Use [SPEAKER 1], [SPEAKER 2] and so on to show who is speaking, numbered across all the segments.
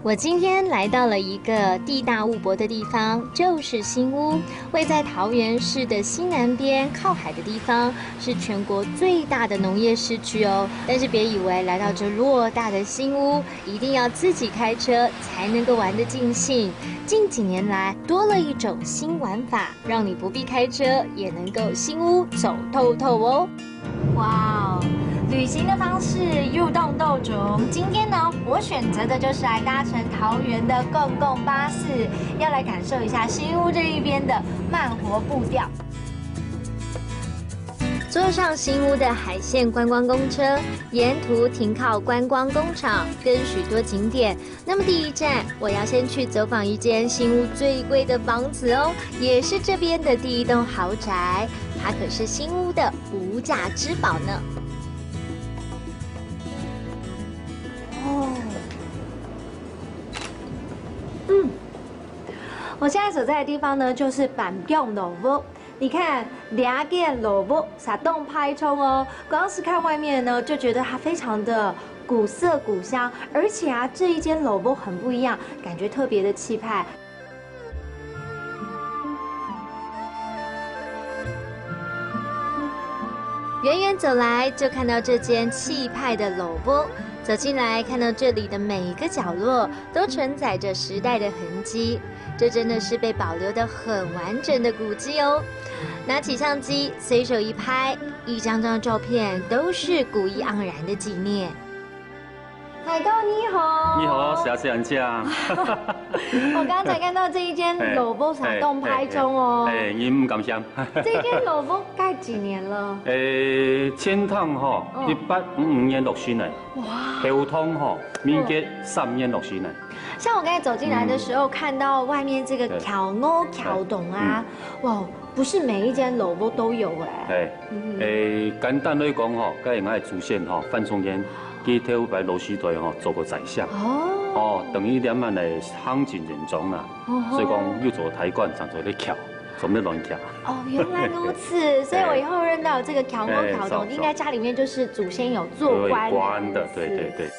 [SPEAKER 1] 我今天来到了一个地大物博的地方，就是新屋，位在桃园市的西南边，靠海的地方，是全国最大的农业市区哦。但是别以为来到这偌大的新屋，一定要自己开车才能够玩得尽兴。近几年来，多了一种新玩法，让你不必开车也能够新屋走透透哦。哇哦！旅行的方式入洞斗种，今天呢，我选择的就是来搭乘桃园的公共巴士，要来感受一下新屋这一边的慢活步调。坐上新屋的海线观光公车，沿途停靠观光工厂跟许多景点。那么第一站，我要先去走访一间新屋最贵的房子哦，也是这边的第一栋豪宅，它可是新屋的无价之宝呢。我现在所在的地方呢，就是板中老屋。你看，两间老屋啥动拍冲哦，光是看外面呢，就觉得它非常的古色古香，而且啊，这一间老屋很不一样，感觉特别的气派。远远走来，就看到这间气派的老屋。走进来，看到这里的每一个角落都承载着时代的痕迹，这真的是被保留得很完整的古迹哦。拿起相机，随手一拍，一张张照片都是古意盎然的纪念。海哥你好，
[SPEAKER 2] 你好，小姐家。
[SPEAKER 1] 我刚才看到这一间老屋啥动拍中哦。
[SPEAKER 2] 您唔敢想。
[SPEAKER 1] 这间老屋盖几年了？
[SPEAKER 2] 千趟吼，1855年落成的。哇。后通吼，民国3年落成的。
[SPEAKER 1] 像我刚才走进来的时候，看到外面这个桥屋、桥洞啊，哇，不是每一间老屋都有哎。
[SPEAKER 2] 简单来讲吼，该应该出现吼，范仲淹。去体育牌罗斯队吼做过宰相哦，等于两岸的行进人中啦，所以讲又做台馆，常做咧桥，做咧乱桥。哦，
[SPEAKER 1] 原来如此，所以我以后认到这个桥屋桥洞，应该家里面就是祖先有做官
[SPEAKER 2] 的，对。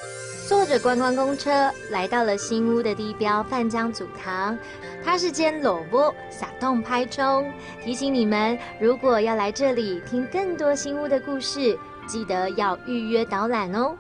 [SPEAKER 1] 坐着观光公车来到了新屋的地标范江祖堂，它是间老屋，撒动拍冲。提醒你们，如果要来这里听更多新屋的故事，记得要预约导览哦。